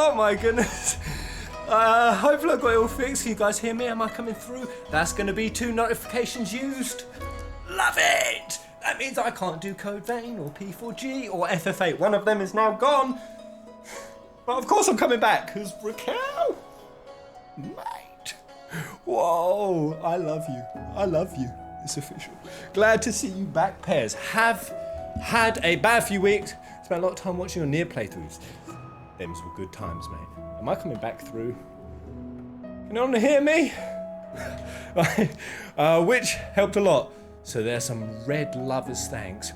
Oh my goodness. Hopefully I got it all fixed. Can you guys hear me? Am I coming through? That's going to be 2 notifications used. Love it. That means I can't do Code Vein or P4G or FF8. One of them is now gone. But of course I'm coming back because Raquel, mate. Whoa, I love you. I love you. It's official. Glad to see you back, Pairs. Have had a bad few weeks. Spent a lot of time watching your near playthroughs. Them's were good times, mate. Am I coming back through? Can anyone hear me? Which helped a lot. So there's some red lovers thanks.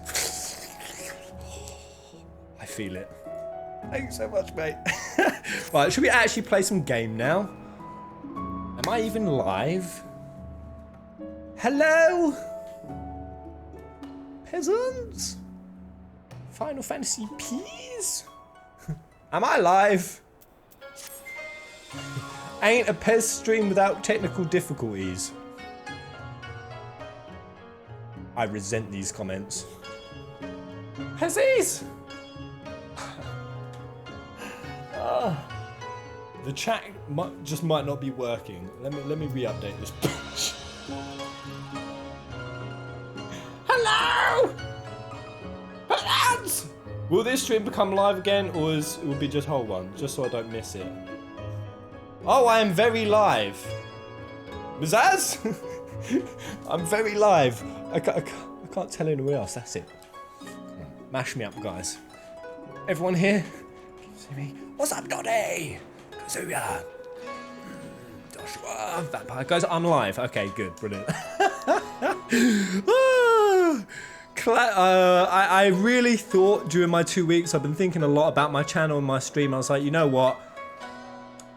I feel it. Thanks so much, mate. Right, should we actually play some game now? Am I even live? Hello? Peasants? Final Fantasy Peas? Am I live? Ain't a Pez stream without technical difficulties. I resent these comments. Pezzies! The chat just might not be working. Let me re-update this. Hello! Lads! Will this stream become live again, or it will be just whole one, just so I don't miss it? Oh, I am very live. Mazaz? I'm very live. I can't tell anyone else. That's it. Mash me up, guys. Everyone here? See me? What's up, Dottie? Kazuya. Joshua. Vampire. Guys, I'm live. Okay, good. Brilliant. I really thought during my 2 weeks, I've been thinking a lot about my channel and my stream. I was like, you know what?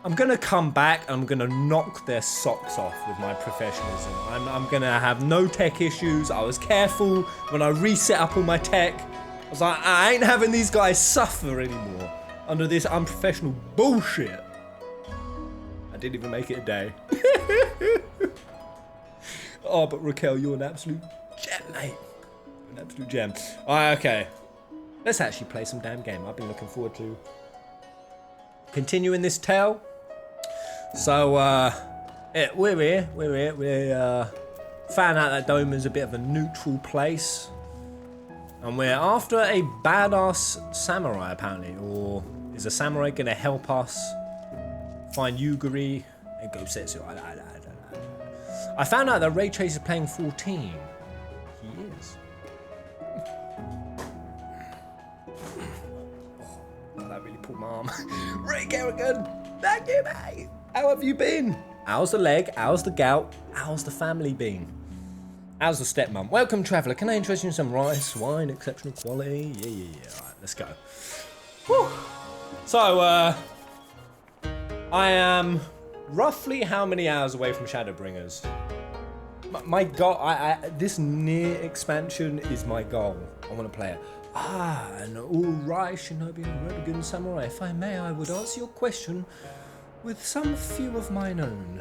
I'm going to come back and I'm going to knock their socks off with my professionalism. I'm going to have no tech issues. I was careful when I reset up all my tech. I was like, I ain't having these guys suffer anymore under this unprofessional bullshit. I didn't even make it a day. Oh, but Raquel, you're an absolute gem, mate. An absolute gem. Alright, okay. Let's actually play some damn game. I've been looking forward to continuing this tale. So, we're here. We found out that Doma's a bit of a neutral place. And we're after a badass samurai, apparently. Or is a samurai going to help us find Yuguri and go Setsu? I found out that Ray Trace is playing 14. He is. Oh, that really pulled my arm. Ray Kerrigan, thank you, mate. How have you been? How's the leg? How's the gout? How's the family been? How's the stepmom? Welcome, traveller. Can I interest you in some rice, wine, exceptional quality? Yeah. All right, let's go. Whew. So, I am roughly how many hours away from Shadowbringers? My goal, this near expansion is my goal. I want to play it. And alright, Shinobi and Redogun Samurai. If I may, I would answer your question with some few of mine own.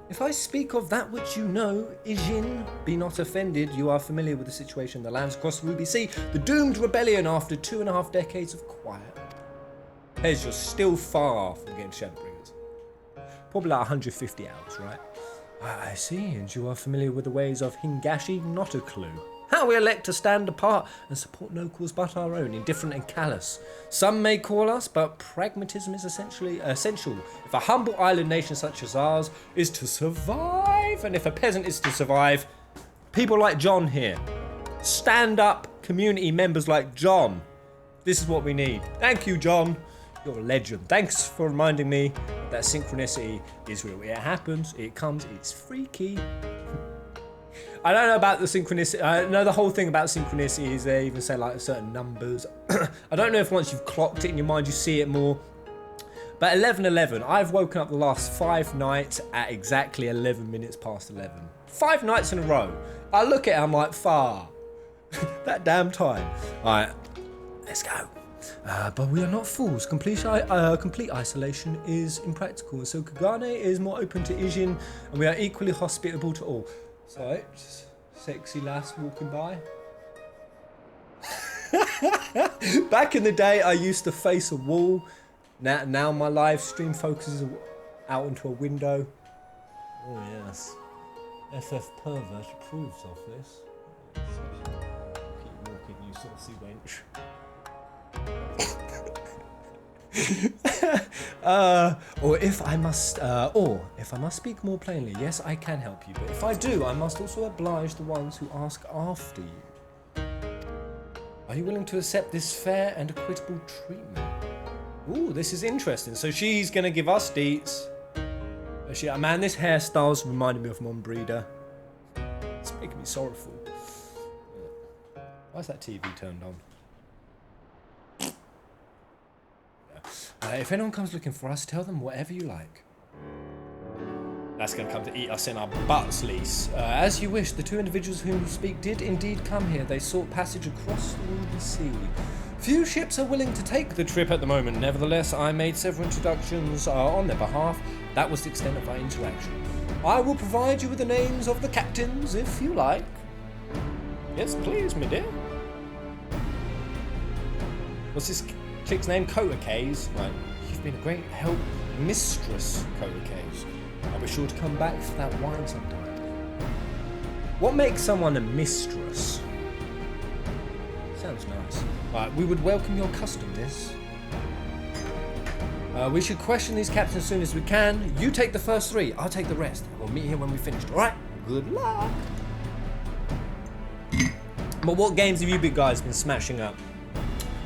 If I speak of that which you know, Ijin, be not offended. You are familiar with the situation that lands across the Ruby Sea, the doomed rebellion after 2.5 decades of quiet. Pez, you're still far from getting Shadowbringers. Probably like 150 hours, right? I see, and you are familiar with the ways of Hingashi? Not a clue. How we elect to stand apart and support no cause but our own, indifferent and callous. Some may call us, but pragmatism is essentially essential. If a humble island nation such as ours is to survive, and if a peasant is to survive, people like John here. Stand up community members like John. This is what we need. Thank you, John. You're a legend. Thanks for reminding me that synchronicity is real. It happens, it comes, it's freaky. I don't know about the synchronicity. I know the whole thing about synchronicity is they even say like certain numbers. I don't know if once you've clocked it in your mind, you see it more. But 11:11, I've woken up the last 5 nights at exactly 11 minutes past 11. 5 nights in a row. I look at it, I'm like, far. That damn time. All right, let's go. But we are not fools. Complete isolation is impractical. So Kagane is more open to Ijin, and we are equally hospitable to all. So, just sexy lass walking by. Back in the day, I used to face a wall Now my live stream focuses out into a window. Oh yes. FF Pervert approves of this. Keep walking, you saucy wench. Or if I must speak more plainly, yes, I can help you. But if I do, I must also oblige the ones who ask after you. Are you willing to accept this fair and equitable treatment? Ooh, this is interesting. So she's gonna give us deets. Man, this hairstyle's reminding me of Mom Breeder. It's making me sorrowful. Why is that TV turned on? If anyone comes looking for us, tell them whatever you like. That's going to come to eat us in our butts, Lise. As you wish, the two individuals whom you speak did indeed come here. They sought passage across the sea. Few ships are willing to take the trip at the moment. Nevertheless, I made several introductions on their behalf. That was the extent of our interaction. I will provide you with the names of the captains, if you like. Yes, please, my dear. What's this chick's name? Kota Kays. Right. You've been a great help, Mistress Kota Kays. I'll be sure to come back for that wine sometime. What makes someone a mistress? Sounds nice. Right, we would welcome your custom, miss. We should question these captains as soon as we can. You take the first three, I'll take the rest. We'll meet here when we finished, alright? Good luck! But what games have you guys been smashing up?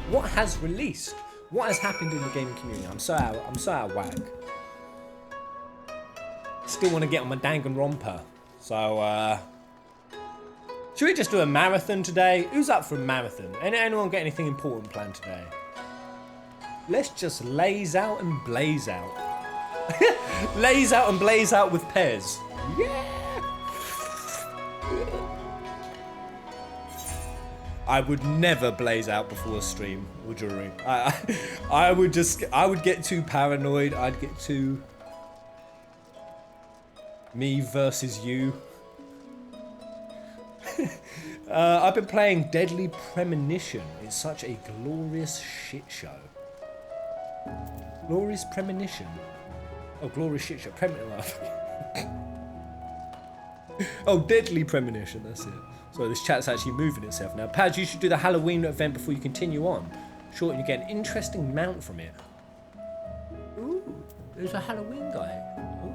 What has released? What has happened in the gaming community? I'm so out of whack. Still want to get on my Danganronpa. So, should we just do a marathon today? Who's up for a marathon? Anyone got anything important planned today? Let's just laze out and blaze out. Laze out and blaze out with Pez. Yeah! I would never blaze out before a stream or during. I would get too paranoid. I'd get too me versus you. I've been playing Deadly Premonition. It's such a glorious shit show. Glorious Premonition. Oh, glorious shit show. Oh, Deadly Premonition. That's it. So this chat's actually moving itself now. Paz, you should do the Halloween event before you continue on. Sure, you get an interesting mount from it. Ooh, there's a Halloween guy. Ooh.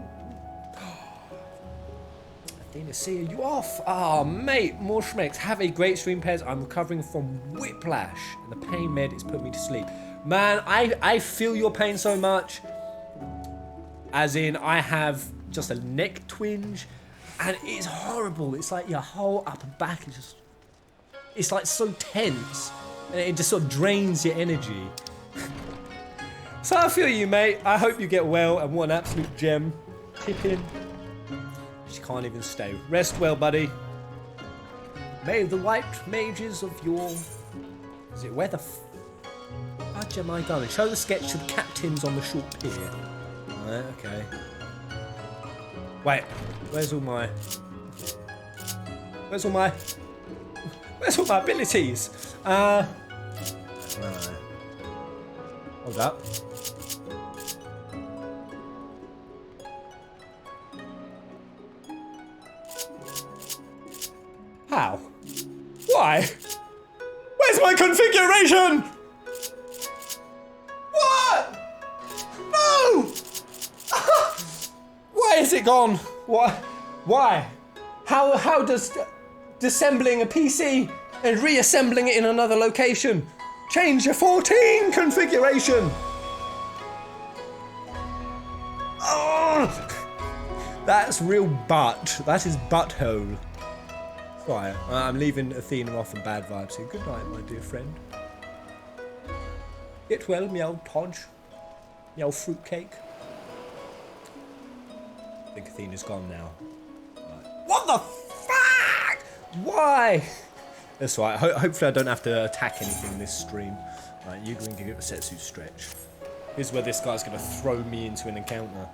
Athena, see you off. Ah, mate, more schmecks. Have a great stream, Pez. I'm recovering from whiplash, and the pain med is putting me to sleep. Man, I feel your pain so much. As in, I have just a neck twinge. And it's horrible. It's like your whole upper back is just... It's like so tense. And it just sort of drains your energy. So I feel you, mate. I hope you get well. And what an absolute gem. Tip in. She can't even stay. Rest well, buddy. May the white mages of your... Is it where the... Fudge am I going? Show the sketch to the captains on the short pier. Right, okay. Wait, where's all my abilities? Hold up. How? Why? Where's my configuration? What? No! Why is it gone? What? Why? How does disassembling a PC and reassembling it in another location change your 14 configuration? Oh, that's real butt. That is butthole. Right, I'm leaving Athena off in bad vibes here. Good night, my dear friend. Get well, me old podge. Me old fruitcake. I think Athena's gone now. Right. What the fuck? Why? That's right. Hopefully I don't have to attack anything in this stream. Right, you're going to get a setsuit stretch. Here's where this guy's going to throw me into an encounter.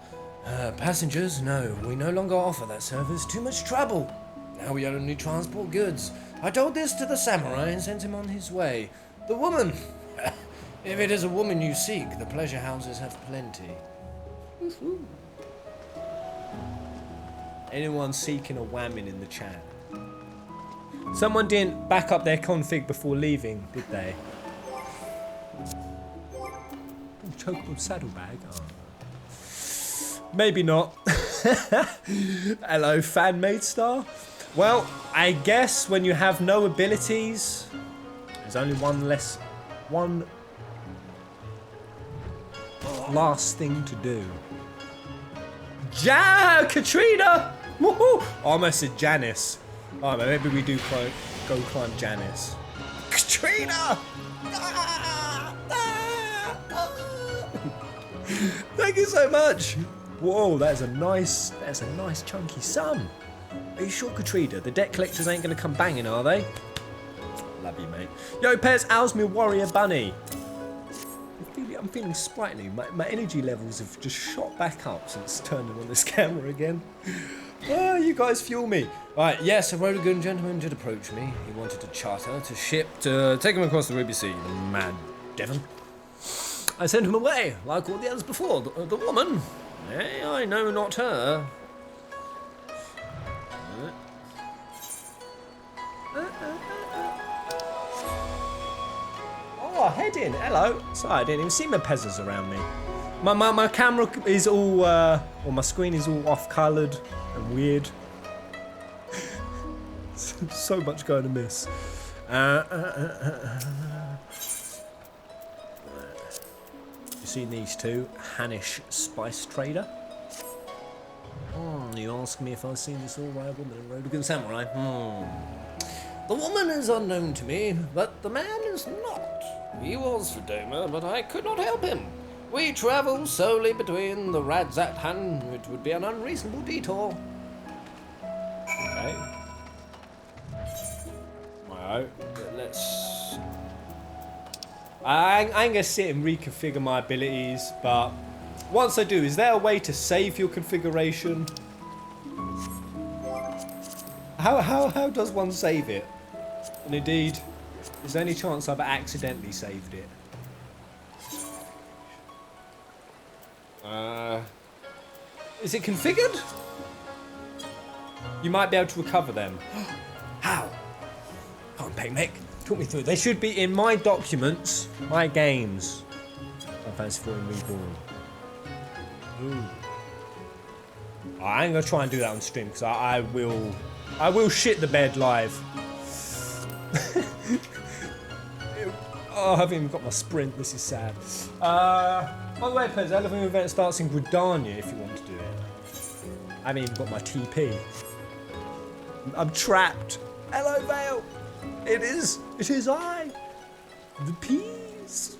Passengers, no, we no longer offer that service. Too much trouble. Now we only transport goods. I told this to the samurai and sent him on his way. The woman, If it is a woman you seek, the pleasure houses have plenty. Anyone seeking a whamming in the chat? Someone didn't back up their config before leaving, did they? Chokeable saddlebag? Oh. Maybe not. Hello, fan-made star. Well, I guess when you have no abilities, there's only one last thing to do. Katrina! Woohoo! I almost said Janice. Alright, maybe we do go climb Janice. Katrina! Thank you so much. Whoa, that's a nice chunky sum. Are you sure, Katrina? The debt collectors ain't gonna come banging, are they? Love you, mate. Yo, Pez, how's me warrior bunny? I'm feeling sprightly. My energy levels have just shot back up since turning on this camera again. Oh, you guys fuel me. Right, yes, a Rodigan gentleman did approach me. He wanted to charter to ship to take him across the Ruby Sea. The mad Devon. I sent him away, like all the others before. The woman? I know not her. Oh, head in. Hello. Sorry, I didn't even see my peasants around me. My camera is all, or my screen is all off-coloured and weird. So much going to miss. You seen these two? Hannish Spice Trader. You ask me if I've seen this all-right woman in Rodigan Samurai. The woman is unknown to me, but the man is not. He was Fedoma, but I could not help him. We travel solely between the Radzat-Han, which would be an unreasonable detour. Okay. Alright, let's... I ain't gonna sit and reconfigure my abilities, but once I do, is there a way to save your configuration? How does one save it? And indeed, is there any chance I've accidentally saved it? Is it configured? You might be able to recover them. How? Come on, Pegmec. Talk me through it. They should be in my documents, my games. Final Fantasy 14 Reborn. Ooh. I ain't gonna try and do that on stream because I will shit the bed live. Oh, I haven't even got my sprint. This is sad. By the way, Pez, the Elephant event starts in Gridania if you want to do it. I haven't even got my TP. I'm trapped. Hello, Vale. It is I, the peas.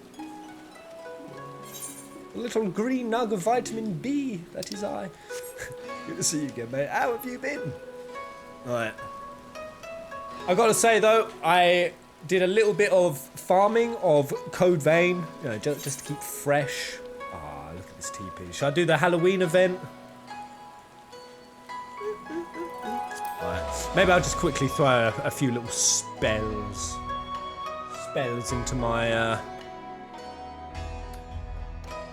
A little green nug of vitamin B. That is I. Good to see you again, mate. How have you been? Right. I gotta say though, I did a little bit of farming of Code Vein, you know, just to keep fresh. Ah, look at this TP. Should I do the Halloween event? Right. Maybe I'll just quickly throw a few little spells into my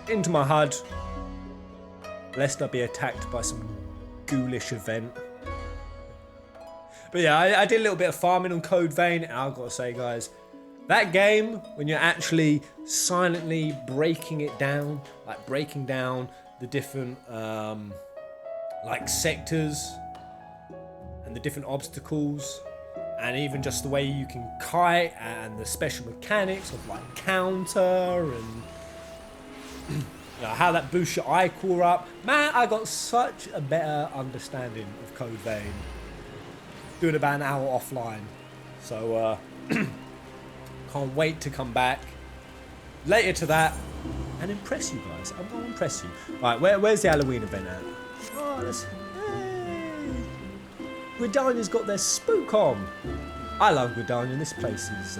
HUD, lest I be attacked by some ghoulish event. But yeah, I did a little bit of farming on Code Vein, and I've got to say, guys, that game, when you're actually silently breaking it down, like breaking down the different like sectors and the different obstacles, and even just the way you can kite and the special mechanics of like counter and you know, how that boosts your I-core up. Man, I got such a better understanding of Code Vein doing about an hour offline. So can't wait to come back later to that and impress you guys. I'm gonna impress you. Right, where's the Halloween event at? Oh, that's... Hey! Gridania's got their spook on. I love Gridania. This place is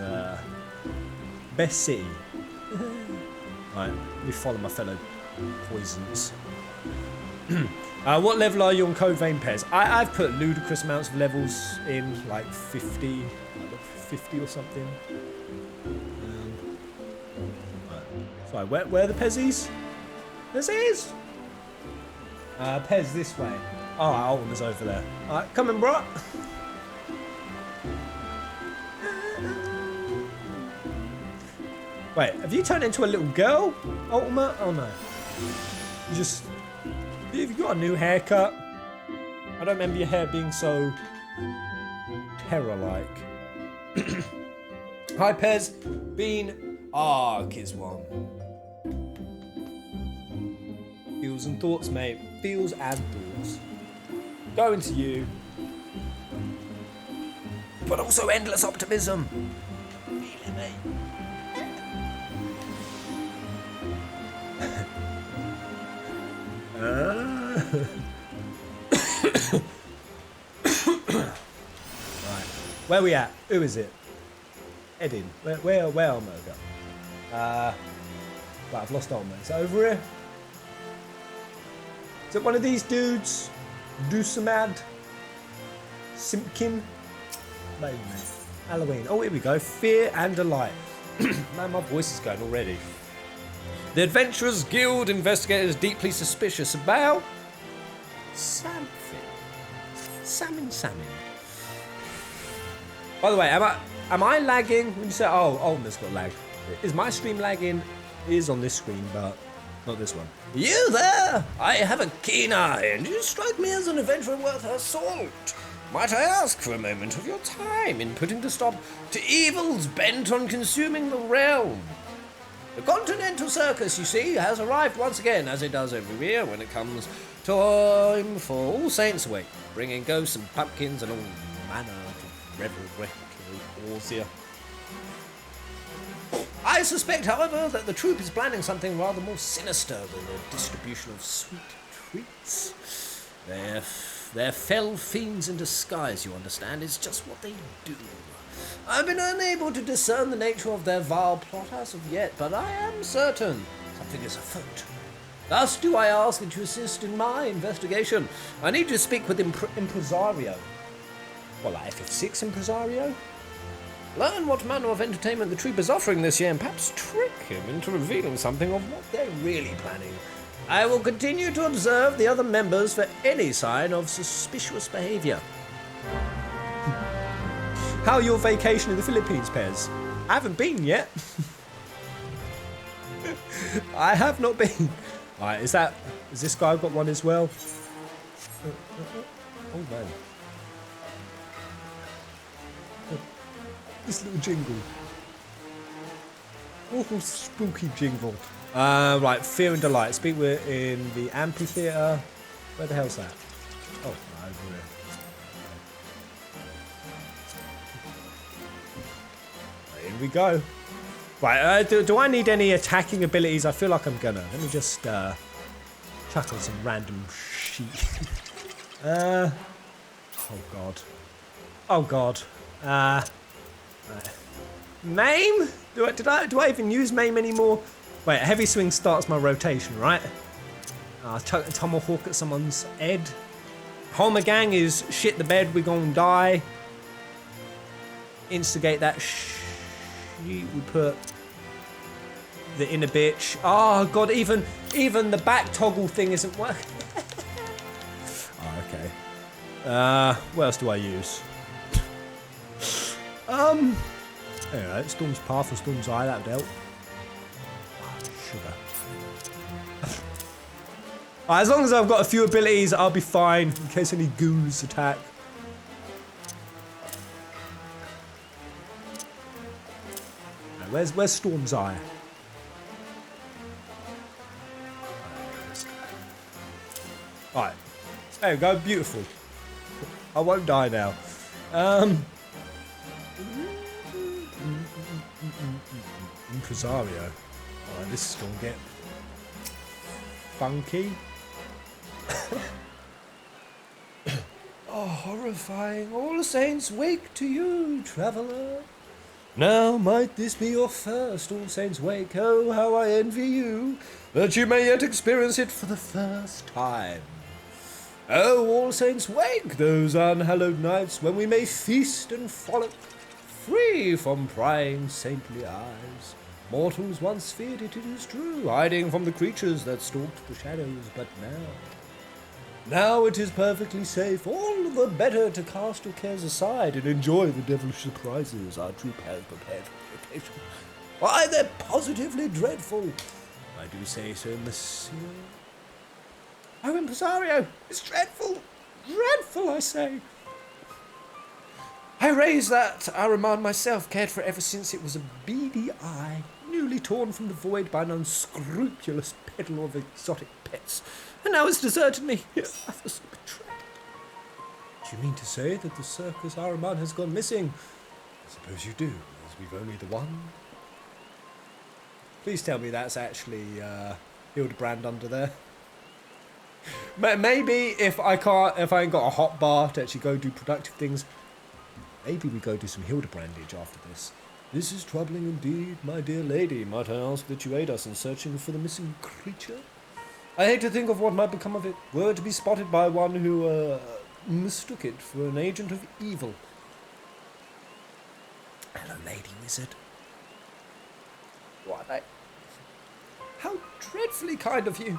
best city. Right, let me follow my fellow poisons. What level are you on Code Vein, Pez? I've put ludicrous amounts of levels in, like 50 or something. Right. Sorry, where are the Pezzies? Pezzies? Pez this way. Oh, Ultima's over there. Alright, come in, bro. Wait, have you turned into a little girl, Ultima? Oh no. You just... Have you got a new haircut? I don't remember your hair being so... terror-like. Hi, Pez. Bean Ark is one. Feels and thoughts, mate. Feels and thoughts. Going to you. But also endless optimism. Really, mate. Right. Where we at? Who is it? Edin. Where am I going? Right, I've lost Ulma. Is it over here? Is it one of these dudes? Dusamad? Simpkin? Maybe. Halloween. Oh, here we go. Fear and Delight. Man, my voice is going already. The Adventurers Guild investigators deeply suspicious about... something. Salmon. By the way, am I lagging? When you say, oh, Ulma's got lag. Is my stream lagging? It is on this screen, but not this one. You there! I have a keen eye, and you strike me as an adventurer worth her salt. Might I ask for a moment of your time in putting to stop to evils bent on consuming the realm? The Continental Circus, you see, has arrived once again, as it does every year when it comes time for All Saints' Week, bringing ghosts and pumpkins and all manner of revelry here. I suspect, however, that the troupe is planning something rather more sinister than the distribution of sweet treats. They're fell fiends in disguise, you understand. It's just what they do. I've been unable to discern the nature of their vile plot as of yet, but I am certain something is afoot. Thus do I ask that you assist in my investigation. I need to speak with Impresario. Well, like FF6 Impresario? Learn what manner of entertainment the troupe is offering this year and perhaps trick him into revealing something of what they're really planning. I will continue to observe the other members for any sign of suspicious behaviour. How your vacation in the Philippines, Pez? I haven't been yet. I have not been. Alright, has this guy got one as well? Oh man. This little jingle. Awful spooky jingle. Right, Fear and Delight. Speak with in the amphitheatre. Where the hell's that? Oh, over there. Here we go. Right, do I need any attacking abilities? I feel like I'm gonna. Let me just chuck on some random sheet. Oh god. Oh god. Right. Maim? Do I even use Maim anymore? Wait, a heavy swing starts my rotation, right? Chuck a tomahawk at someone's head. Homer gang is shit the bed, we gon' die. Instigate that we put the inner bitch. Oh god, even the back toggle thing isn't working. Oh, okay. What else do I use? Alright, Storm's Path and Storm's Eye, that would help. Oh, sugar. As long as I've got a few abilities, I'll be fine in case any ghouls attack. Where's Storm's Eye? Alright. There we go, beautiful. I won't die now. Impresario. Alright, this is gonna get funky. Oh, horrifying. All Saints wake to you, traveller. Now might this be your first All Saints wake. Oh, how I envy you, that you may yet experience it for the first time. Oh, All Saints wake, those unhallowed nights when we may feast and frolic, free from prying saintly eyes. Mortals once feared it, it is true, hiding from the creatures that stalked the shadows, but now it is perfectly safe, all the better to cast your cares aside and enjoy the devilish surprises our troop has prepared for the occasion. Why, they're positively dreadful. I do say so, monsieur. Oh, impresario, it's dreadful. Dreadful, I say. I raised that Ahriman myself, cared for it ever since it was a beady eye, newly torn from the void by an unscrupulous peddler of exotic pets. And now it's deserted me. I feel so betrayed. Do you mean to say that the circus Ahriman has gone missing? I suppose you do, as we've only the one. Please tell me that's actually Hildebrand under there. Maybe if I ain't got a hot bar to actually go do productive things, maybe we go do some Hildebrandage after this. This is troubling indeed, my dear lady. Might I ask that you aid us in searching for the missing creature? I hate to think of what might become of it, were it to be spotted by one who mistook it for an agent of evil. Hello, lady wizard. What? How dreadfully kind of you.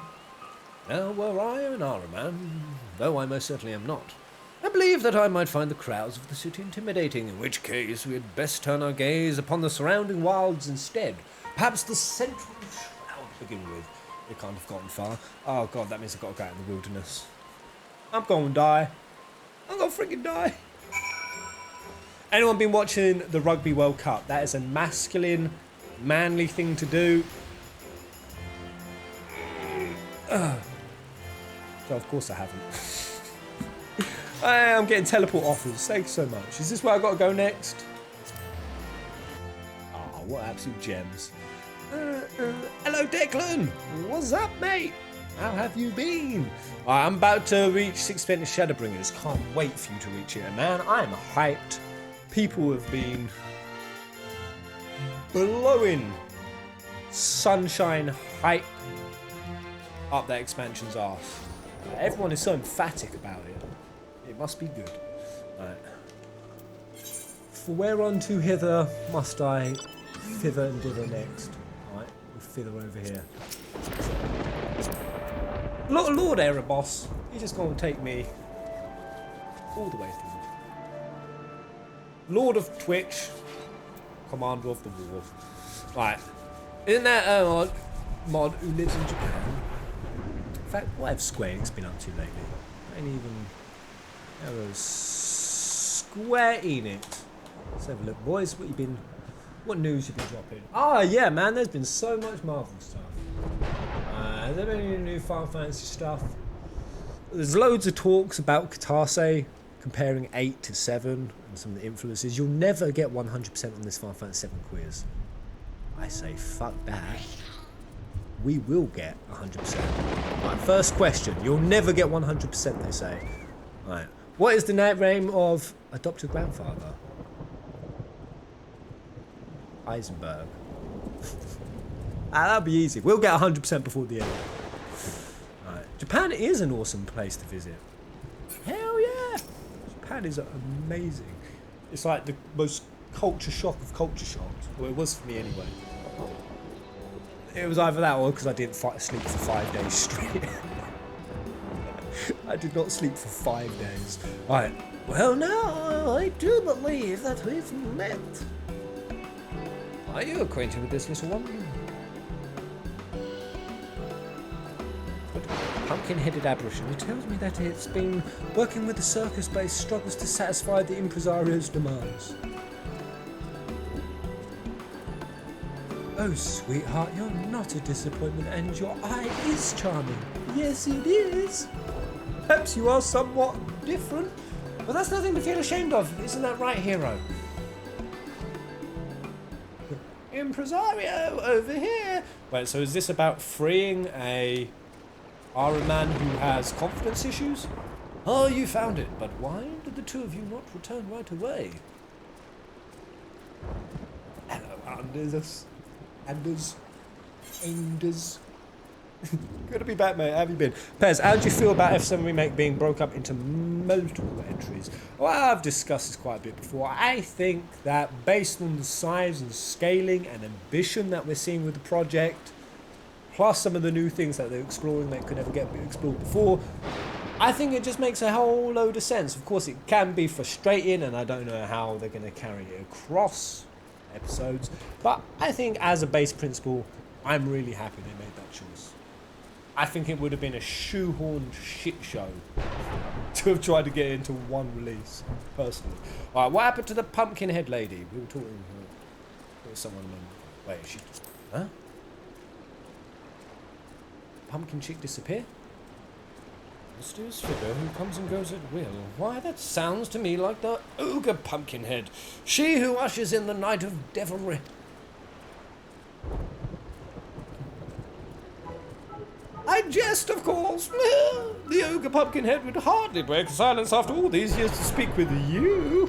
Now were I an Ahriman, though I most certainly am not, I believe that I might find the crowds of the city intimidating, in which case we had best turn our gaze upon the surrounding wilds instead. Perhaps the central shroud to begin with. We can't have gotten far. Oh god, that means I've got to go out in the wilderness. I'm going to die. I'm going to freaking die. Anyone been watching the Rugby World Cup? That is a masculine, manly thing to do. So of course I haven't. I'm getting teleport offers. Thanks so much. Is this where I got to go next? Oh, what absolute gems. Hello, Declan. What's up, mate? How have you been? I'm about to reach 6th Fitness Shadowbringers. Can't wait for you to reach it. And man, I'm hyped. People have been blowing sunshine hype up that expansion's arse. Everyone is so emphatic about it. It must be good. Right. For whereunto hither must I thither and dither next? Right, we'll thither over here. Lord Erebos, you're just going to take me all the way through. Lord of Twitch, Commander of the War. Right, isn't that a mod who lives in Japan? In fact, what have Square Enix been up to lately? I ain't even... There was Square Enix. Let's have a look, boys. What news you been dropping? Ah, yeah, man. There's been so much Marvel stuff. Has there been any new Final Fantasy stuff? There's loads of talks about Katase comparing 8 to 7 and some of the influences. You'll never get 100% on this Final Fantasy 7 quiz. I say fuck that. We will get 100%. Right, first question. You'll never get 100%, they say. Right. What is the name of adopted grandfather? Eisenberg. That'll be easy. We'll get 100% before the end. Right. Japan is an awesome place to visit. Hell yeah! Japan is amazing. It's like the most culture shock of culture shocks. Well, it was for me anyway. It was either that or because I didn't sleep for 5 days straight. I did not sleep for 5 days. Right. Well, now I do believe that we've met. Are you acquainted with this little one? Pumpkin-headed apparition. It tells me that it's been working with the circus but it struggles to satisfy the impresario's demands. Oh, sweetheart, you're not a disappointment and your eye is charming. Yes, it is. Perhaps you are somewhat different, but that's nothing to feel ashamed of. Isn't that right, hero? Impresario over here. Wait, so is this about freeing a Ahriman who has confidence issues? Oh, you found it, but why did the two of you not return right away? Hello, Anders. Good to be back, mate. How have you been? Pez, how do you feel about F7 Remake being broke up into multiple entries? Well, I've discussed this quite a bit before. I think that based on the size and scaling and ambition that we're seeing with the project, plus some of the new things that they're exploring that could never get explored before, I think it just makes a whole load of sense. Of course, it can be frustrating, and I don't know how they're going to carry it across episodes, but I think as a base principle, I'm really happy they made that choice. I think it would have been a shoehorned shit show to have tried to get into one release, personally. Alright, what happened to the pumpkin head lady? We were talking to someone. Wait, she just... Huh? Pumpkin chick disappear? Mysterious figure who comes and goes at will. Why, that sounds to me like the ogre Pumpkinhead. She who ushers in the night of devilry. I jest, of course. The ogre Pumpkinhead would hardly break silence after all these years to speak with you.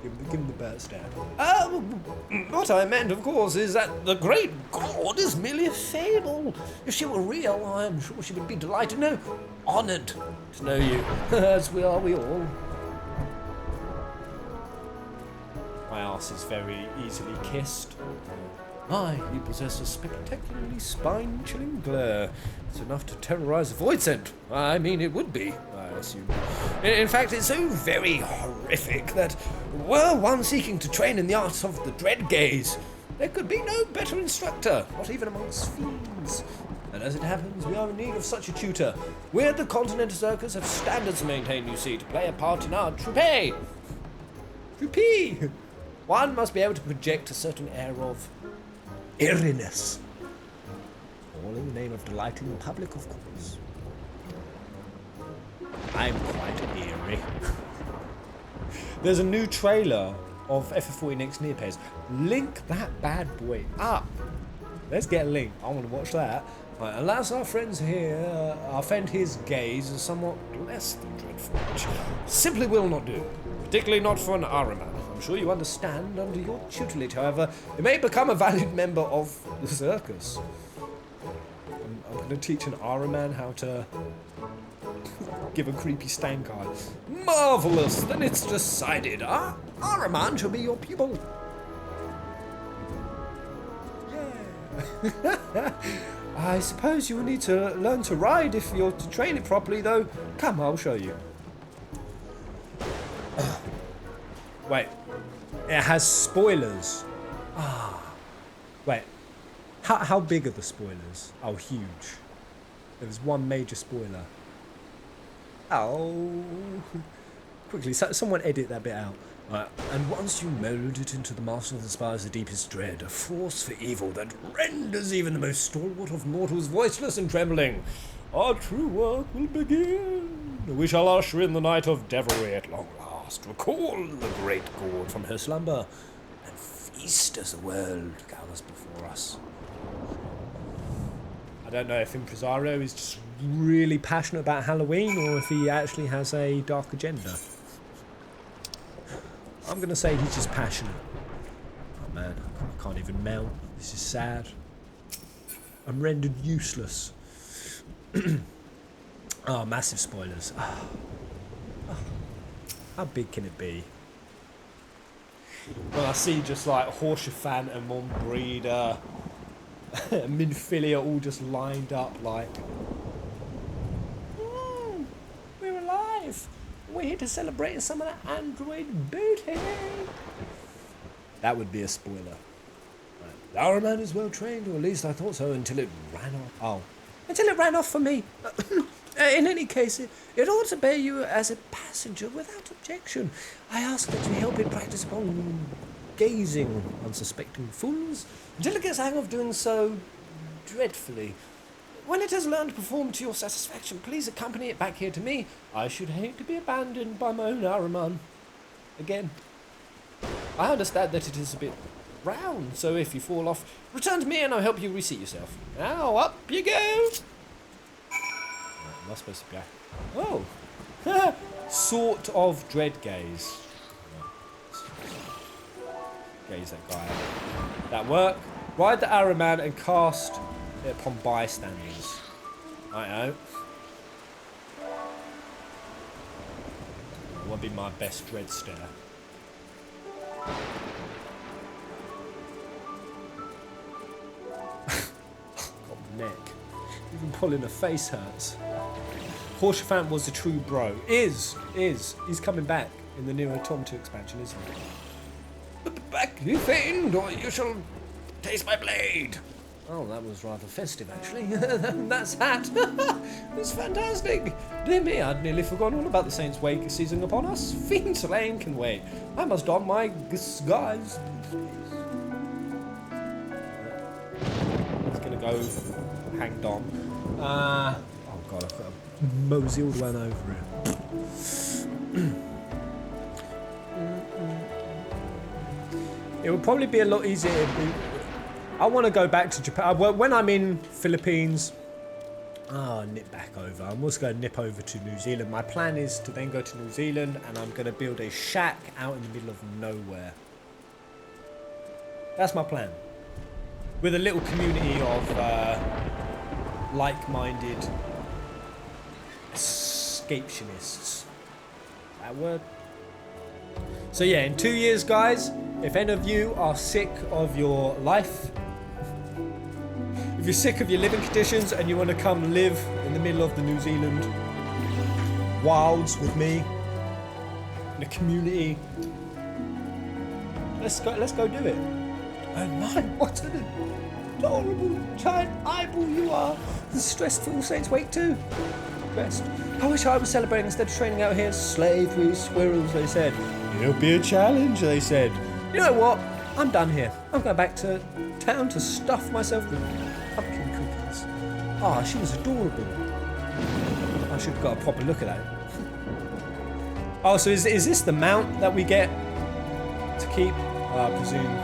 Give him the bat stab. What I meant, of course, is that the great god is merely a fable. If she were real, I'm sure she would be delighted, no, honoured to know you, as we all. My arse is very easily kissed. You possess a spectacularly spine-chilling glare. It's enough to terrorize a void scent. I mean, it would be, I assume. In fact, it's so very horrific that were one seeking to train in the art of the dread gaze, there could be no better instructor, not even amongst fiends. And as it happens, we are in need of such a tutor. We at the Continental Circus have standards to maintain, you see, to play a part in our troupe. Troupe! One must be able to project a certain air of eeriness. All in the name of delighting the public, of course. I'm quite eerie. There's a new trailer of FF40 Next Neopets. Link that bad boy up. Let's get a link. I want to watch that. Right, alas, our friends here, our friend his gaze is somewhat less than dreadful, which simply will not do. Particularly not for an Araman. I'm sure you understand. Under your tutelage, however, it may become a valued member of the circus. I'm going to teach an Araman how to give a creepy stank eye. Marvellous! Then it's decided. Araman shall be your pupil. Yeah. I suppose you will need to learn to ride if you're to train it properly, though. Come, I'll show you. Wait. It has spoilers. Wait. How big are the spoilers? Oh, huge. There was one major spoiler. Oh. Quickly, someone edit that bit out. And once you mould it into the master that inspires the deepest dread, a force for evil that renders even the most stalwart of mortals voiceless and trembling, our true work will begin. We shall usher in the night of devilry at long last, recall the great god from her slumber, and feast as the world gathers before us. I don't know if Impresario is just really passionate about Halloween or if he actually has a dark agenda. I'm going to say he's just passionate. Oh man, I can't even mount. This is sad. I'm rendered useless. Oh, massive spoilers. How big can it be? Well, I see just like Horsefant and Montbreeder, Minfilia all just lined up like... we're alive! We're here to celebrate some of the android booty! That would be a spoiler. Right. The Araman is well trained, or at least I thought so, until it ran off. Oh. Until it ran off for me. In any case, it ought to bear you as a passenger without objection. I ask that you help it practice upon gazing unsuspecting fools, until it gets the hang of doing so dreadfully. When it has learned to perform to your satisfaction, please accompany it back here to me. I should hate to be abandoned by my own Araman. Again. I understand that it is a bit round, so if you fall off, return to me and I'll help you reseat yourself. Now, up you go! Right, am I supposed to go? Oh! Sort of dread gaze. Gaze that guy out. That work? Ride the arrow man and cast it upon bystanders. I know. That would be my best dread stare. Got neck. Even pulling a face hurts. Horsefant was a true bro. Is. He's coming back in the new Automata expansion, isn't he? Back, you fiend, or you shall taste my blade. Oh, that was rather festive, actually. That's hat. It's fantastic. Dear me, I'd nearly forgotten all about the Saints' Wake seizing upon us. Fiend slaying can wait. I must don my disguise. He's gonna go hang Dom. Oh god, I've got to mosey all the way over it. It would probably be a lot easier. I want to go back to Japan. When I'm in Philippines, nip back over. I'm also going to nip over to New Zealand. My plan is to then go to New Zealand and I'm going to build a shack out in the middle of nowhere. That's my plan. With a little community of like-minded escapationists. That word? So yeah, in 2 years, guys, if any of you are sick of your life, if you're sick of your living conditions and you want to come live in the middle of the New Zealand wilds with me, in a community, let's go do it. Oh my, what an adorable giant eyeball you are. The stressful Saints Wake too. Stressed. I wish I was celebrating instead of training out here. Slay 3 squirrels, they said. It'll be a challenge, they said. You know what? I'm done here. I'm going back to town to stuff myself with pumpkin cookies. Ah, she was adorable. I should have got a proper look at that. Oh, so is this the mount that we get to keep? I presume.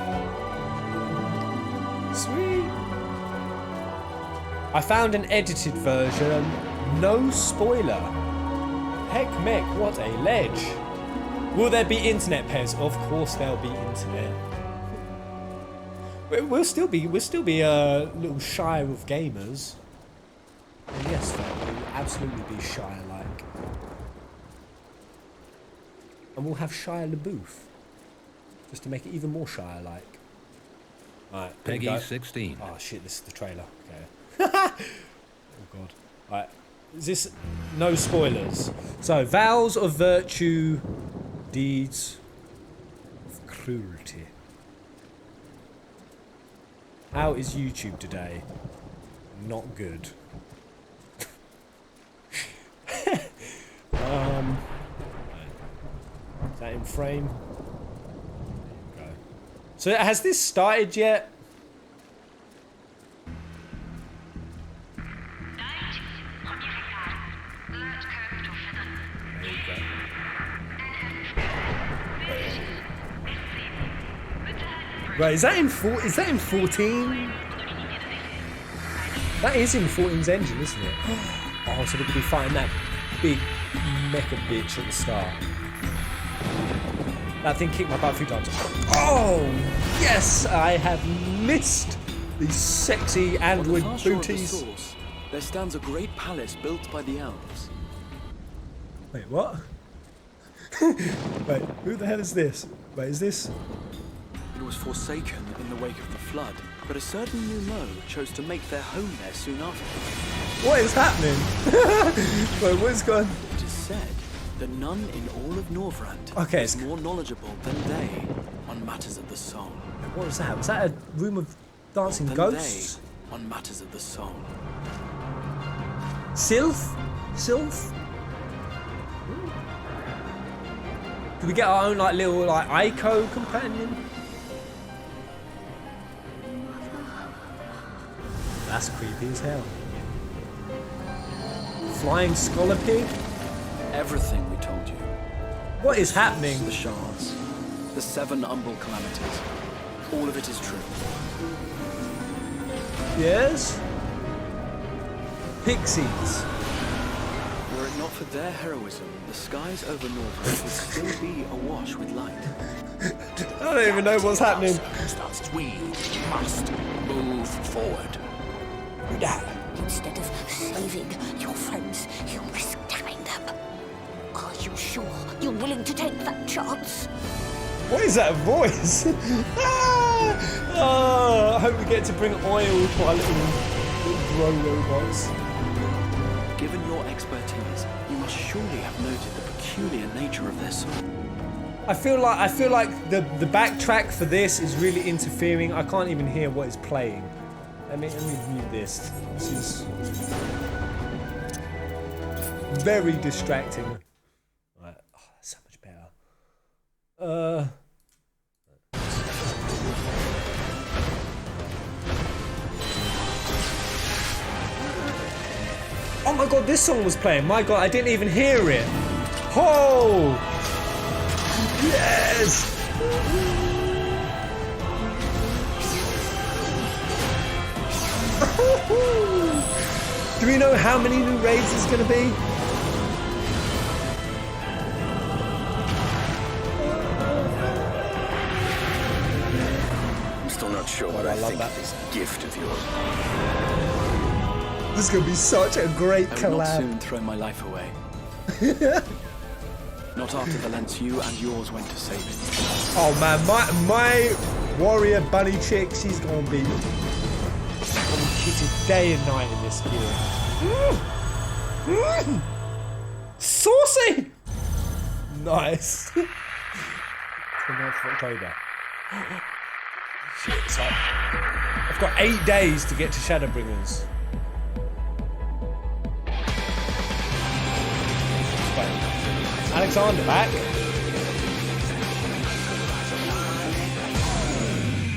Sweet. I found an edited version. No spoiler. Heck mech, what a ledge. Will there be internet, Pez? Of course there'll be internet. We'll still be a little shy of gamers. And yes, we'll absolutely be Shire-like. And we'll have Shia LaBeouf. Just to make it even more Shire-like. Alright, Peggy 16. Oh shit, this is the trailer. Okay. Oh god. Alright. Is this no spoilers? So, vows of virtue, deeds of cruelty. How is YouTube today? Not good. Is that in frame? There you go. So has this started yet? Right, is that in 14? That is in 14's engine, isn't it? Oh, so we're gonna be fighting that big mecha bitch at the start. That thing kicked my butt a few times. Oh, yes! I have missed these sexy android booties. There stands a great palace built by the elves. Wait, what? Wait, who the hell is this? Wait, is this? It was forsaken in the wake of the flood, but a certain new Mo chose to make their home there soon after. What is happening? Wait, what is going on? It is said that none in all of Norvrand is more knowledgeable than they on matters of the soul. What was that? Was that a room of dancing ghosts? They on matters of the soul. Sylph? Do we get our own like little like Aiko companion? That's creepy as hell. Flying scholar pig? Everything we told you. What is happening? The shards, the 7 umbral calamities. All of it is true. Yes? Pixies. Were it not for their heroism, the skies over Northrend would still be awash with light. I don't even know what's happening. We must move forward. Instead of saving your friends, you risk damning them. Are you sure you're willing to take that chance? What is that voice? Oh, I hope we get to bring oil to our little grow robots. Given your expertise, you must surely have noted the peculiar nature of this. I feel like the backtrack for this is really interfering. I can't even hear what is playing. Let me mute this. This is very distracting. Right. Oh, that's so much better. Oh my god, this song was playing. My god, I didn't even hear it. Oh! Yes! Do we know how many new raids there's going to be? I'm still not sure what I think of this gift of yours. This is going to be such a great collab. I will not soon throw my life away. Not after the lens you and yours went to save it. Oh man, my warrior bunny chick, she's going to be kitted day and night in this gear. Saucy! Nice. 29th of October. Shit, so I've got 8 days to get to Shadowbringers. Alexander back.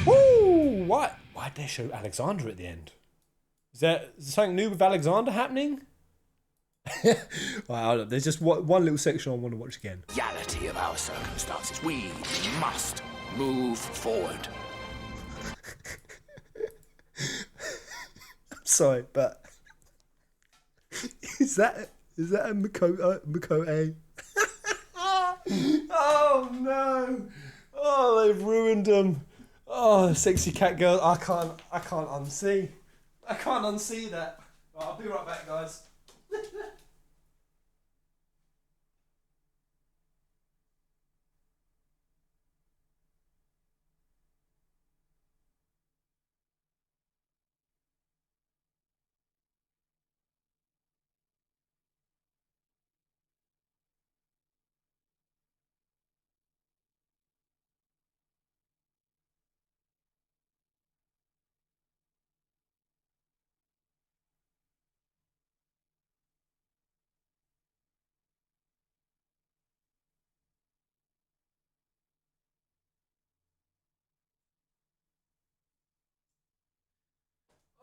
Woo! What? Why'd they show Alexander at the end? Is there something new with Alexander happening? Wow, there's just one little section I want to watch again. Reality of our circumstances. We must move forward. I'm sorry, but is that a Makote? Oh no! Oh, they've ruined them. Oh, sexy cat girl. I can't unsee. I can't unsee that. Right, I'll be right back, guys.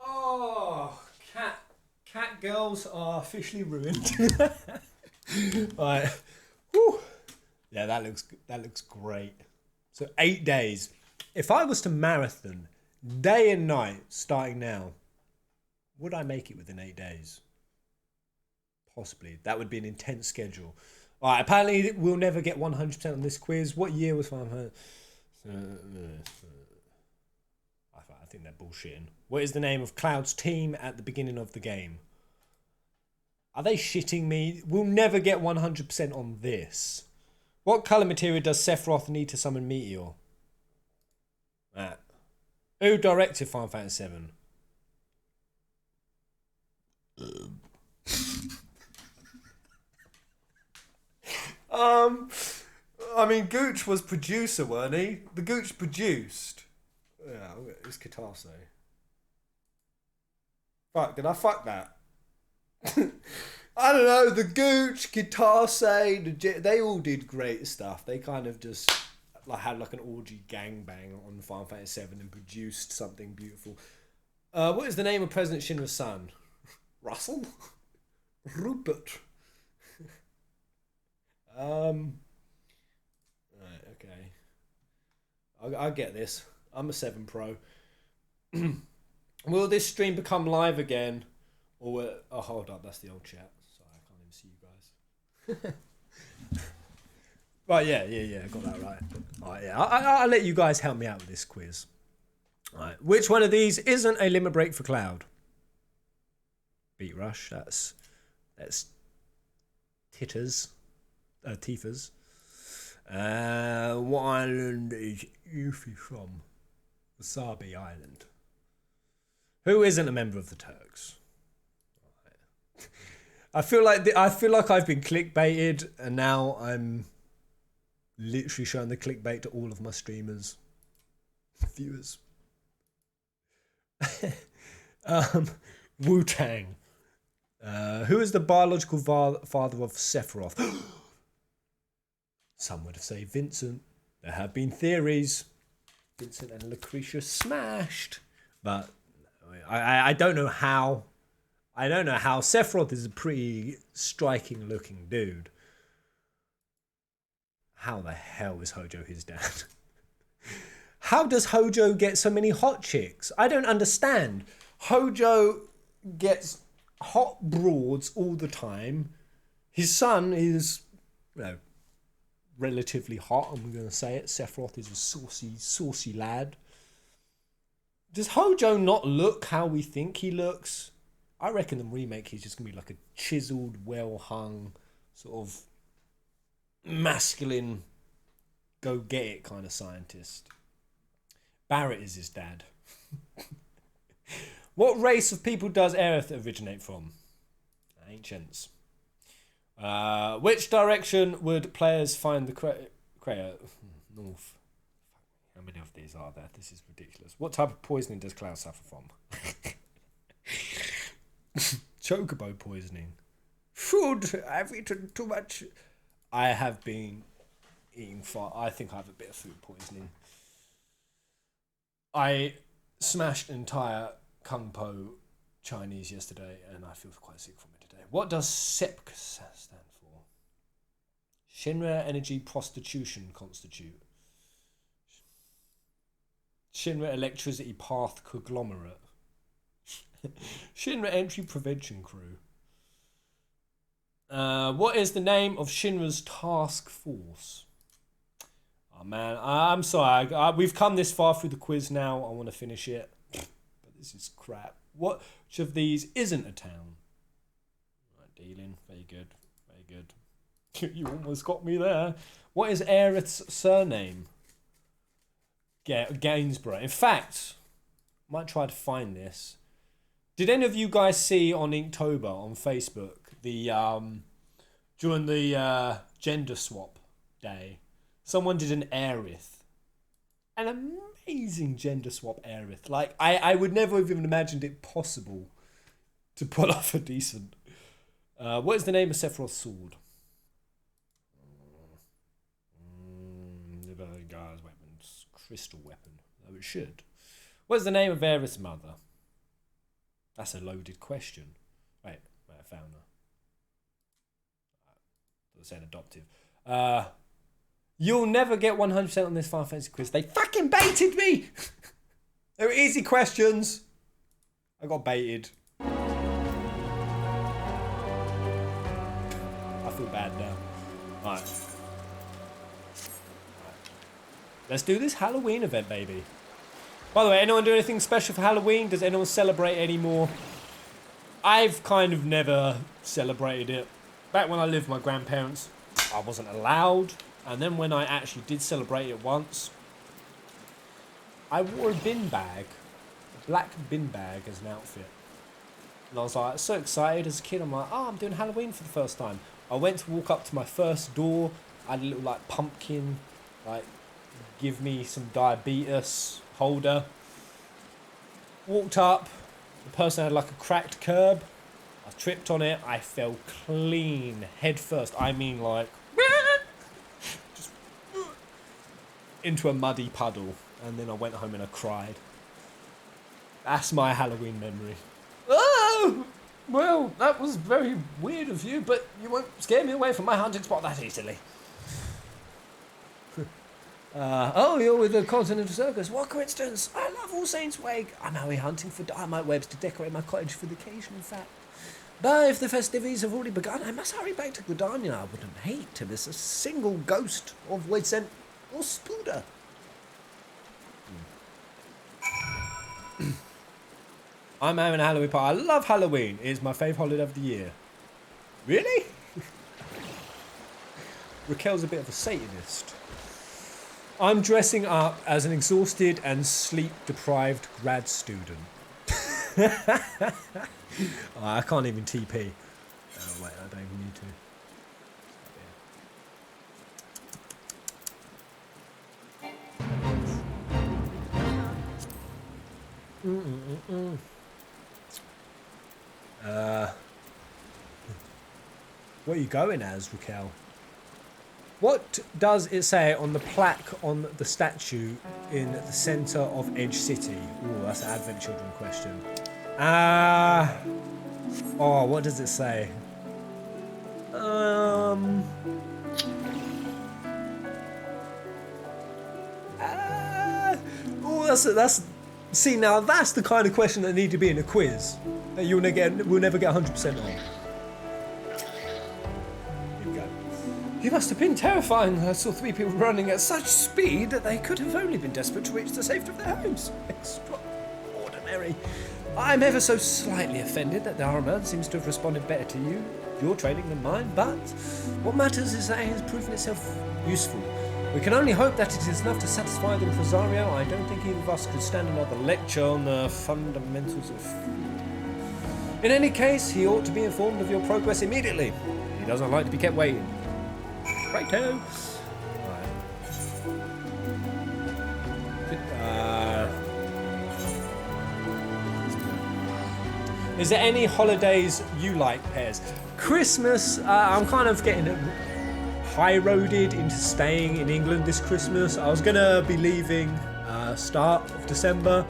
Oh, cat girls are officially ruined. Alright. Whew. Yeah, that looks great. So 8 days. If I was to marathon day and night starting now, would I make it within 8 days? Possibly. That would be an intense schedule. Alright, apparently we'll never get 100% on this quiz. What year was 500? I think they're bullshitting. What is the name of Cloud's team at the beginning of the game? Are they shitting me? We'll never get 100% on this. What colour material does Sephiroth need to summon Meteor? Matt. Who directed Final Fantasy VII? I mean, Gooch was producer, weren't he? The Gooch produced. Yeah, it's Katase. Fuck, did I fuck that? I don't know, the Gooch, Katase, they all did great stuff. They kind of just had like an orgy gangbang on Final Fantasy VII and produced something beautiful. What is the name of President Shinra's son? Russell? Rupert. Right, okay. I get this. I'm a 7 Pro. Will this stream become live again? Or will... Oh, hold up. That's the old chat. Sorry, I can't even see you guys. Right, yeah, I got that right. Alright, yeah, I'll let you guys help me out with this quiz. Alright, which one of these isn't a limit break for Cloud? Beat Rush, that's Tiffers. What island is Yuffie from? Wasabi Island. Who isn't a member of the Turks? I feel like I've been clickbaited, and now I'm literally showing the clickbait to all of my streamers, viewers. Wu-Tang. Who is the biological father of Sephiroth? Some would say Vincent. There have been theories. Vincent and Lucretia smashed, but I don't know how. I don't know how. Sephiroth is a pretty striking looking dude. How the hell is Hojo his dad? How does Hojo get so many hot chicks? I don't understand. Hojo gets hot broads all the time. His son is, relatively hot, I'm going to say it. Sephiroth is a saucy lad. Does Hojo not look how we think he looks? I reckon the remake he's just going to be like a chiseled, well-hung, sort of masculine, go-get-it kind of scientist. Barrett is his dad. What race of people does Aerith originate from? Ancients. Which direction would players find the Crater? North. How many of these are there? This is ridiculous. What type of poisoning does Cloud suffer from? Chocobo poisoning. Food. I've eaten too much. I have been eating far. I think I have a bit of food poisoning. I smashed an entire Kung Po Chinese yesterday, and I feel quite sick from it today. What does SEPC stand for? Shinra Energy Prostitution Constitute. Shinra Electricity Path Conglomerate. Shinra Entry Prevention Crew. What is the name of Shinra's task force? Oh man, I'm sorry. We've come this far through the quiz now. I want to finish it. But this is crap. Which of these isn't a town? Right, dealing. Very good. Very good. You almost got me there. What is Aerith's surname? Gainsborough. In fact, I might try to find this. Did any of you guys see on Inktober on Facebook the during the gender swap day, someone did an Aerith, an amazing gender swap Aerith. Like I would never have even imagined it possible to pull off a decent. What is the name of Sephiroth's sword? Guy's weapons, crystal weapon. Oh, it should. What is the name of Aerith's mother? That's a loaded question. Wait, I found her. They're saying adoptive. You'll never get 100% on this Final Fantasy quiz. They fucking baited me! They were easy questions. I got baited. I feel bad now. Alright. Let's do this Halloween event, baby. By the way, anyone do anything special for Halloween? Does anyone celebrate anymore? I've kind of never celebrated it. Back when I lived with my grandparents, I wasn't allowed. And then when I actually did celebrate it once, I wore a bin bag. A black bin bag as an outfit. And I was like, so excited as a kid. I'm like, oh, I'm doing Halloween for the first time. I went to walk up to my first door. I had a little like pumpkin, like, give me some diabetes holder. Walked up. The person had like a cracked curb. I tripped on it. I fell clean head first. I mean like just into a muddy puddle. And then I went home and I cried. That's my Halloween memory. Oh! Well, that was very weird of you, but you won't scare me away from my hunting spot that easily. Oh, you're with the Continental Circus. What coincidence. I love All Saints Wake. I'm out here hunting for dynamite webs to decorate my cottage for the occasion, in fact. But if the festivities have already begun, I must hurry back to Gridania. I wouldn't hate to miss a single ghost of Peasant or Spooder. I'm having a Halloween party. I love Halloween. It is my favourite holiday of the year. Really? Raquel's a bit of a Satanist. I'm dressing up as an exhausted and sleep-deprived grad student. Oh, I can't even TP. Oh, wait, I don't even need to. What are you going as, Raquel? What does it say on the plaque on the statue in the centre of Edge City? Oh, that's an Advent Children question. Oh, what does it say? That's. See, now that's the kind of question that need to be in a quiz that we'll never get 100% on. You must have been terrifying. I saw 3 people running at such speed that they could have only been desperate to reach the safety of their homes. Extraordinary. I'm ever so slightly offended that the Ahriman seems to have responded better to your training than mine, but what matters is that it has proven itself useful. We can only hope that it is enough to satisfy the Impresario. I don't think either of us could stand another lecture on the fundamentals of food. In any case, he ought to be informed of your progress immediately. He doesn't like to be kept waiting. Righto. Is there any holidays you like, Pairs? Christmas, I'm kind of getting high-roaded into staying in England this Christmas. I was going to be leaving start of December,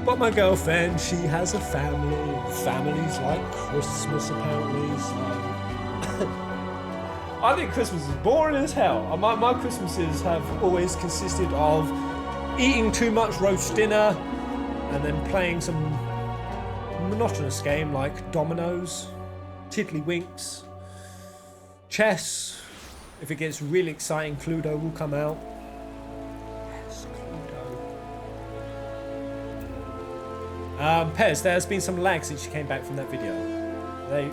but my girlfriend, she has a family. Families like Christmas, apparently, so... I think Christmas is boring as hell. My Christmases have always consisted of eating too much roast dinner and then playing some monotonous game like dominoes, tiddlywinks, chess. If it gets really exciting, Cluedo will come out. Yes, Cluedo. Pez, there's been some lag since you came back from that video. They...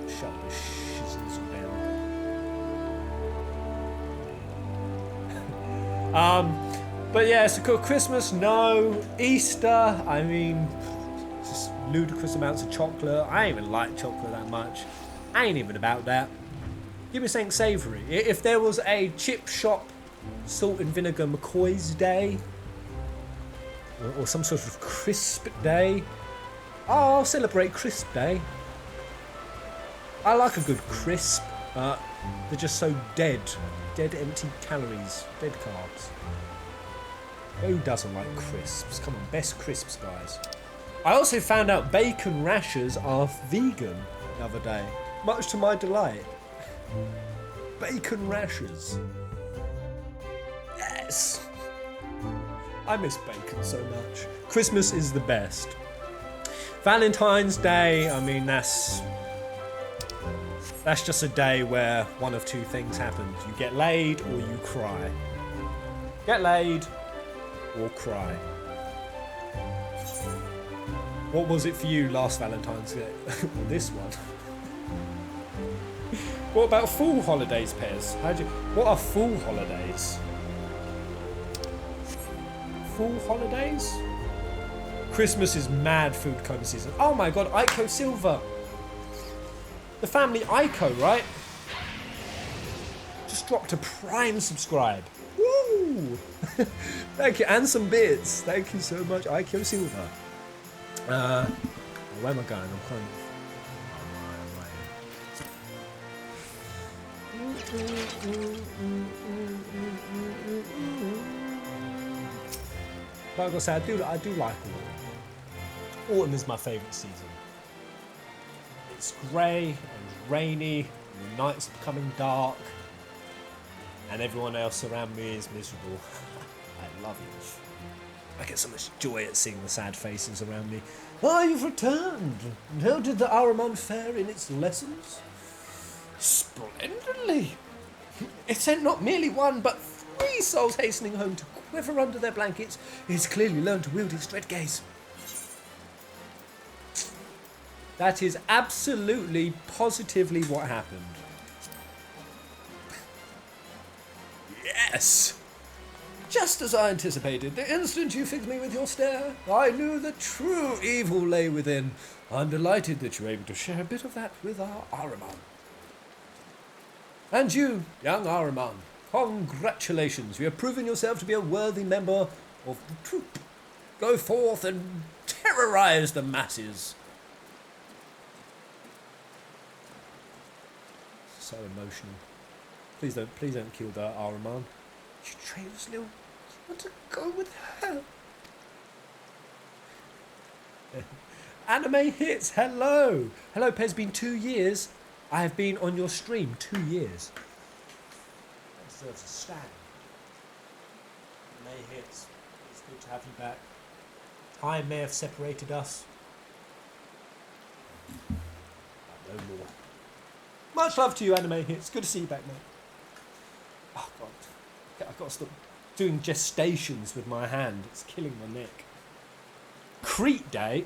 Shut the shizzles down. But yeah, so Christmas, no. Easter, I mean, just ludicrous amounts of chocolate. I ain't even like chocolate that much. I ain't even about that. Give me something savoury. If there was a chip shop salt and vinegar McCoy's day, or some sort of crisp day, I'll celebrate crisp day. I like a good crisp, but they're just so dead. Dead empty calories, dead carbs. Who doesn't like crisps? Come on, best crisps, guys. I also found out bacon rashers are vegan the other day, much to my delight. Bacon rashers. Yes. I miss bacon so much. Christmas is the best. Valentine's Day, I mean, that's just a day where one of two things happens. You get laid or you cry. Get laid or cry. What was it for you last Valentine's Day? This one. What about full holidays, Pez? What are full holidays? Full holidays? Christmas is mad food coma season. Oh my god, Ico Silver. The family Ico, right? Just dropped a Prime subscribe. Woo! Thank you, and some bits. Thank you so much, Ico Silver. Where am I going? I'm kind of... But I've got to say, I do like autumn. Autumn is my favourite season. It's grey and rainy, and the nights are becoming dark, and everyone else around me is miserable. I love it. I get so much joy at seeing the sad faces around me. Ah, you've returned. And how did the Ahriman fare in its lessons? Splendidly. It sent not merely one, but 3 souls hastening home to quiver under their blankets. He's clearly learned to wield his dread gaze. That is absolutely, positively what happened. Yes! Just as I anticipated, the instant you fixed me with your stare, I knew the true evil lay within. I'm delighted that you're able to share a bit of that with our Ahriman. And you, young Ahriman, congratulations. You have proven yourself to be a worthy member of the troop. Go forth and terrorize the masses. So emotional. Please don't kill the Ahriman. You traitorous little... You want to go with her? Anime Hits, hello! Hello, Pez, been 2 years. I have been on your stream 2 years. That deserves a stand. Anime Hits, it's good to have you back. Time may have separated us. No more. Much love to you, Anime Hits. Good to see you back, mate. Oh, God. I've got to stop doing gestations with my hand. It's killing my neck. Crate Day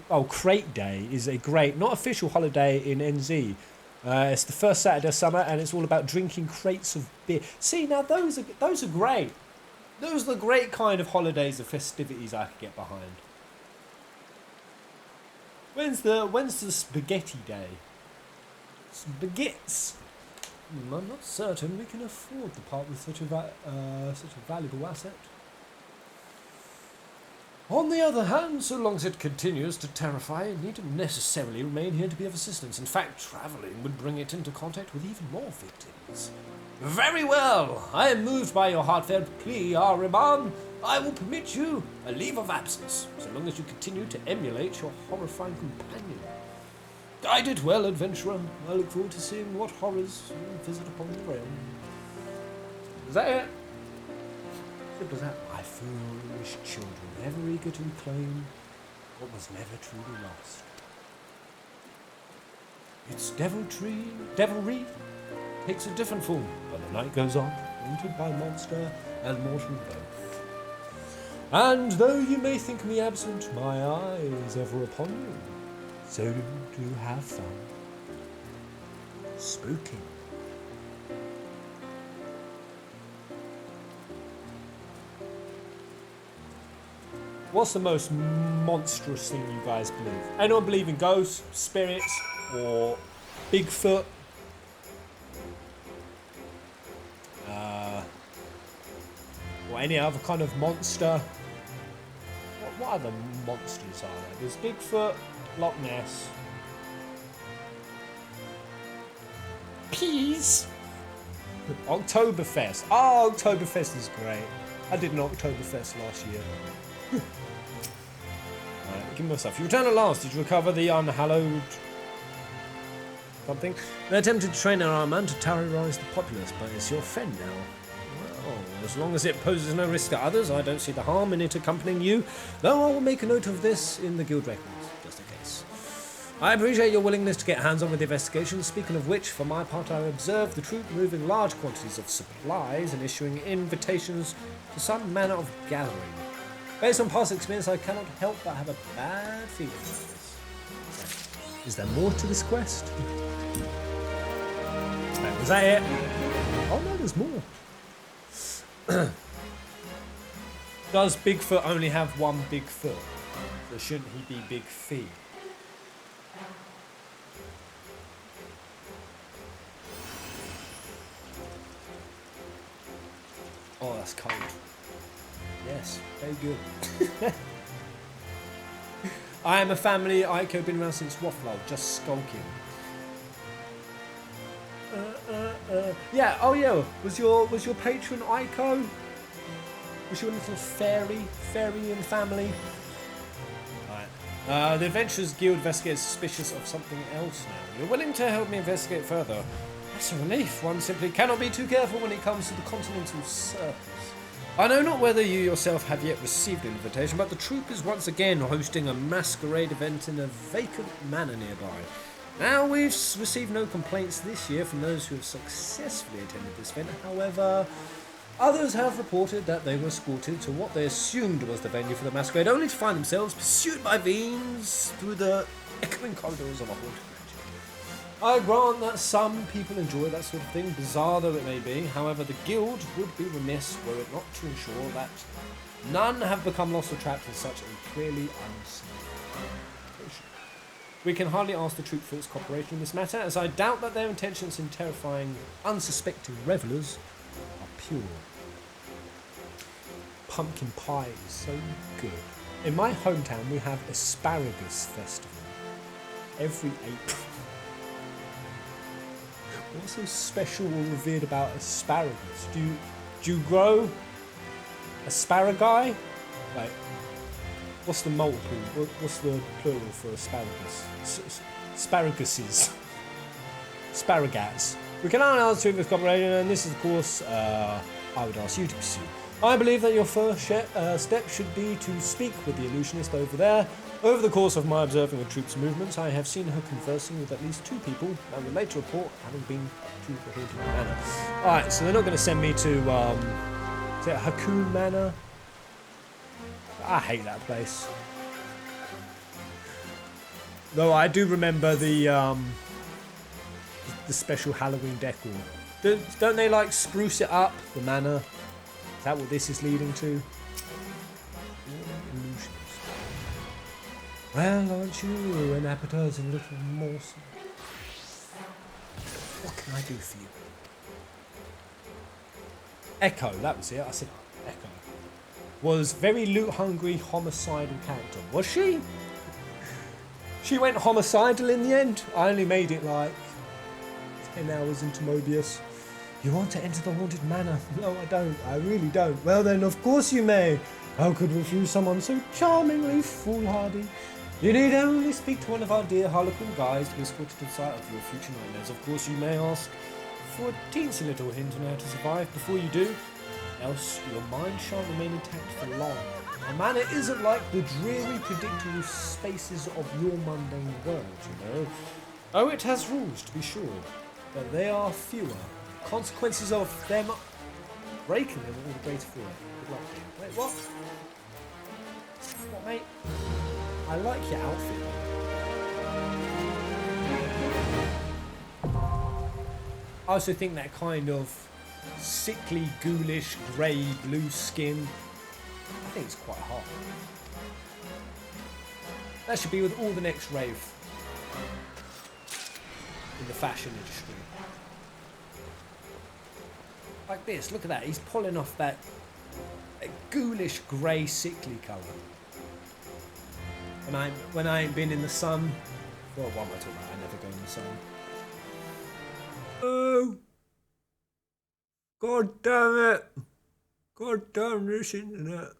is a great, not official holiday in NZ. It's the first Saturday of summer, and it's all about drinking crates of beer. See, now those are great. Those are the great kind of holidays or festivities I could get behind. When's the spaghetti day? Spaghettis. I'm not certain we can afford to part with such a valuable asset. On the other hand, so long as it continues to terrify, it needn't necessarily remain here to be of assistance. In fact, travelling would bring it into contact with even more victims. Very well. I am moved by your heartfelt plea, Ahriman. I will permit you a leave of absence, so long as you continue to emulate your horrifying companion. Guide it well, adventurer. I look forward to seeing what horrors you visit upon the realm. Is that it? Simple as that. My foolish children, ever eager to reclaim what was never truly lost. Its devilry takes a different form when the night goes on, haunted by monster and mortal both. And though you may think me absent, my eye is ever upon you. So do have fun. Spooky. What's the most monstrous thing you guys believe? Anyone believe in ghosts, spirits, or Bigfoot? Or any other kind of monster? What other monsters are there? There's Bigfoot, Loch Ness. Peas. Oktoberfest. Oh, Oktoberfest is great. I did an Oktoberfest last year. Alright, give me myself. You returned at last. Did you recover the unhallowed something? They attempted to train our man to terrorize the populace, but it's your friend now. Well, as long as it poses no risk to others, I don't see the harm in it accompanying you, though I will make a note of this in the guild records, just in case. I appreciate your willingness to get hands-on with the investigation. Speaking of which, for my part, I observed the troop moving large quantities of supplies and issuing invitations to some manner of gathering. Based on past experience, I cannot help but have a bad feeling about this. Is there more to this quest? Was that it? Oh no, there's more. Does Bigfoot only have one big foot? So shouldn't he be big feet? Oh, that's cold. Yes, very good. I am a family Aiko, been around since Waffle, just skulking. Yeah, oh yeah, was your patron Aiko? Was your little fairy and family? Alright. The Adventurers Guild investigates suspicious of something else now. You're willing to help me investigate further? That's a relief. One simply cannot be too careful when it comes to the Continental Circus. I know not whether you yourself have yet received an invitation, but the troop is once again hosting a masquerade event in a vacant manor nearby. Now, we've received no complaints this year from those who have successfully attended this event. However, others have reported that they were escorted to what they assumed was the venue for the masquerade, only to find themselves pursued by fiends through the echoing corridors of a haunted mansion. I grant that some people enjoy that sort of thing, bizarre though it may be. However, the guild would be remiss were it not to ensure that none have become lost or trapped in such a clearly unsafe location. We can hardly ask the troop for its cooperation in this matter, as I doubt that their intentions in terrifying unsuspecting revellers are pure. Pumpkin pie is so good. In my hometown, we have Asparagus Festival every April. What's so special or revered about asparagus? Do you grow asparagus? Like, what's the multiple? What's the plural for asparagus? Asparaguses. Asparagus. We can now answer with cooperation, and this is, of course, I would ask you to pursue. I believe that your first step should be to speak with the illusionist over there. Over the course of my observing the troop's movements, I have seen her conversing with at least 2 people, and will later report having been to the haunted manor. Alright, so they're not going to send me to, is it Hakun Manor? I hate that place. Though I do remember the special Halloween decor. Don't they, like, spruce it up, the manor? Is that what this is leading to? Well, aren't you an appetizing little morsel? What can I do for you? Echo, that was it. I said Echo. Was very loot-hungry, homicidal character. Was she? She went homicidal in the end. I only made it like 10 hours into Mobius. You want to enter the haunted manor? No, I don't. I really don't. Well then, of course you may. How could refuse someone so charmingly foolhardy? You need only speak to one of our dear Harlequin guys to escort to the site of your future nightmares. Of course, you may ask for a teensy little hint on how to survive before you do, else your mind shan't remain intact for long. A manor isn't like the dreary, predictable spaces of your mundane world, you know. Oh, it has rules, to be sure, but they are fewer. Consequences of them breaking them are all the greater for it. Good luck. Wait, what? What, mate? I like your outfit. I also think that kind of sickly, ghoulish, grey, blue skin, I think it's quite hot. That should be with all the next rave in the fashion industry. Like this, look at that. He's pulling off that ghoulish, grey, sickly colour. When I ain't been in the sun, well, what am I talking about? I never go in the sun. Oh, God damn it! God damn this internet!